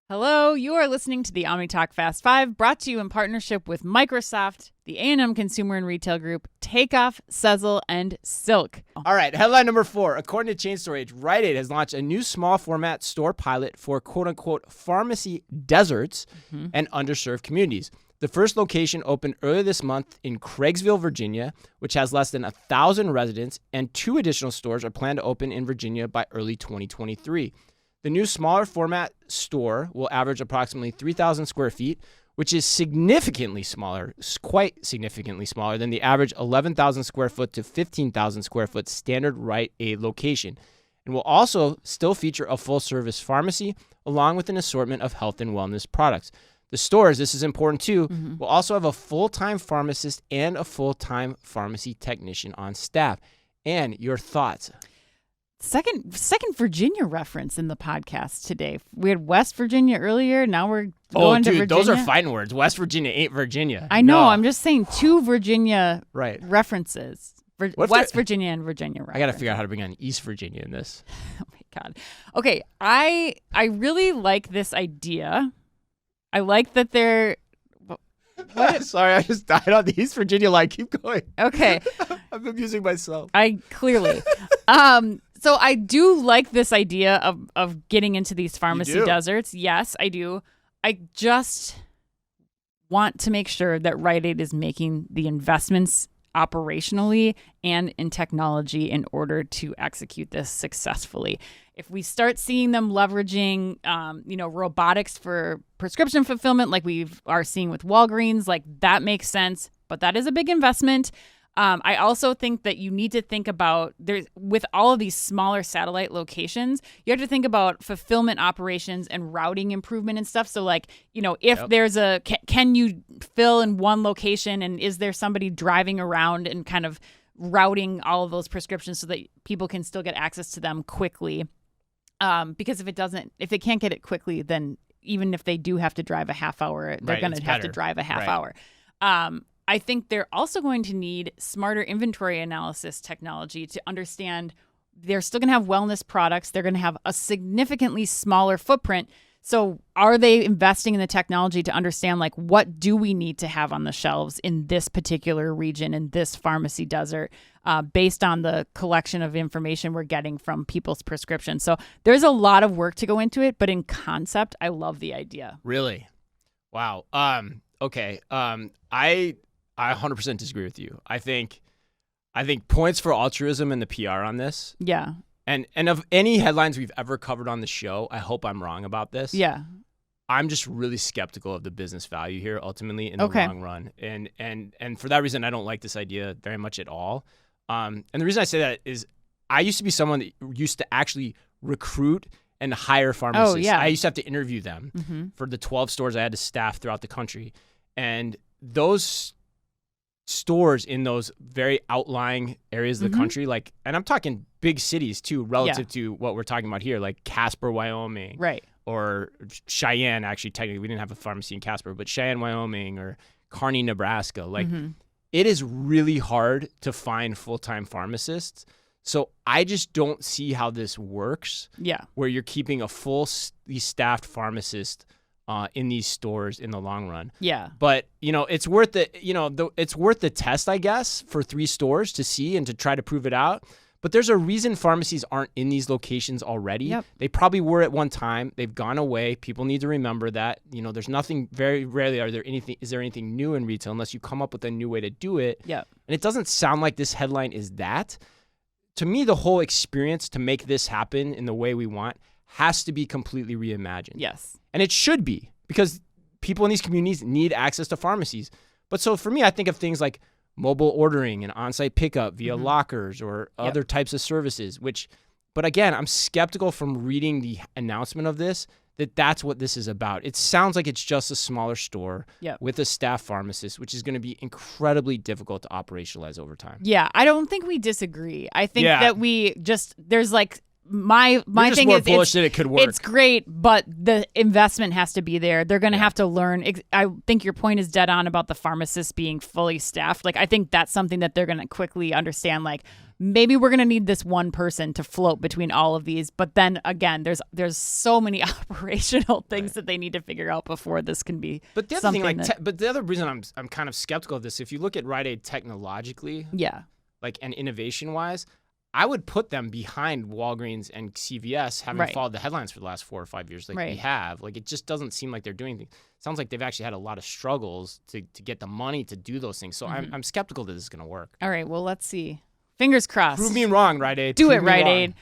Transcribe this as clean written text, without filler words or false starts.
Hello, you are listening to the OmniTalk Fast 5, brought to you in partnership with Microsoft, the A&M Consumer and Retail Group, Takeoff, Sezzle, and Silk. All right, headline number 4. According to Chain Store Age, Rite has launched a new small format store pilot for quote-unquote pharmacy deserts and underserved communities. The first location opened earlier this month in Craigsville, Virginia, which has less than 1,000 residents, and 2 additional stores are planned to open in Virginia by early 2023. The new smaller format store will average approximately 3,000 square feet, which is significantly smaller, quite significantly smaller than the average 11,000 square foot to 15,000 square foot standard Rite Aid location, and will also still feature a full-service pharmacy along with an assortment of health and wellness products. The stores, this is important too, will also have a full-time pharmacist and a full-time pharmacy technician on staff. And your thoughts? Second Virginia reference in the podcast today. We had West Virginia earlier. Now we're going to Virginia. Those are fighting words. West Virginia ain't Virginia. I know. No. I'm just saying 2 Virginia references. West Virginia and Virginia references. I got to figure out how to bring on East Virginia in this. Oh, my God. Okay. I really like this idea. I like that they're... Sorry, I just died on the East Virginia line. Keep going. Okay. I'm amusing myself. I clearly. So I do like this idea of getting into these pharmacy deserts. Yes, I do. I just want to make sure that Rite Aid is making the investments operationally and in technology in order to execute this successfully. If we start seeing them leveraging, robotics for prescription fulfillment, like we are seeing with Walgreens, like that makes sense. But that is a big investment. I also think that you need to think about with all of these smaller satellite locations, you have to think about fulfillment operations and routing improvement and stuff. So if there's can you fill in one location, and is there somebody driving around and kind of routing all of those prescriptions so that people can still get access to them quickly? Because if it can't get it quickly, then even if they do have to drive a half hour, they're going to have to drive a half hour. I think they're also going to need smarter inventory analysis technology to understand they're still going to have wellness products. They're going to have a significantly smaller footprint. So are they investing in the technology to understand, what do we need to have on the shelves in this particular region, in this pharmacy desert, based on the collection of information we're getting from people's prescriptions? So there's a lot of work to go into it, but in concept, I love the idea. Really? Wow. Okay. I 100% disagree with you. I think points for altruism and the PR on this. Yeah. And of any headlines we've ever covered on the show, I hope I'm wrong about this. Yeah. I'm just really skeptical of the business value here ultimately in the long run. And for that reason, I don't like this idea very much at all. And the reason I say that is I used to be someone that used to actually recruit and hire pharmacists. Oh, yeah. I used to have to interview them for the 12 stores I had to staff throughout the country. And those stores in those very outlying areas of the country, and I'm talking big cities too, relative to what we're talking about here, like Casper, Wyoming, right, or Cheyenne. Actually, technically, we didn't have a pharmacy in Casper, but Cheyenne, Wyoming, or Kearney, Nebraska. It is really hard to find full-time pharmacists. So I just don't see how this works. Yeah, where you're keeping a fully staffed pharmacist in these stores in the long run. Yeah. But, it's worth it. It's worth the test, I guess, for 3 stores to see and to try to prove it out. But there's a reason pharmacies aren't in these locations already. Yep. They probably were at one time. They've gone away. People need to remember that. There's nothing, very rarely is there anything new in retail unless you come up with a new way to do it. Yep. And it doesn't sound like this headline is that. To me, the whole experience to make this happen in the way we want has to be completely reimagined. Yes. And it should be, because people in these communities need access to pharmacies. But so for me, I think of things like mobile ordering and on-site pickup via lockers or other types of services, but again, I'm skeptical from reading the announcement of this that that's what this is about. It sounds like it's just a smaller store with a staff pharmacist, which is going to be incredibly difficult to operationalize over time. Yeah, I don't think we disagree. I think that there's my You're thing more is bullish that it could work. It's great, but the investment has to be there. They're going to have to learn. I think your point is dead on about the pharmacists being fully staffed. Like, I think that's something that they're going to quickly understand. Like, maybe we're going to need this one person to float between all of these. But then again, there's so many operational things that they need to figure out before this can be. But the other thing, but the other reason I'm kind of skeptical of this, if you look at Rite Aid technologically, like and innovation wise, I would put them behind Walgreens and CVS, having followed the headlines for the last 4 or 5 years, like we have. Like, it just doesn't seem like they're doing things. Sounds like they've actually had a lot of struggles to get the money to do those things. So I'm skeptical that this is going to work. All right, well, let's see. Fingers crossed. Prove me wrong, Rite Aid. Do it, Rite Aid.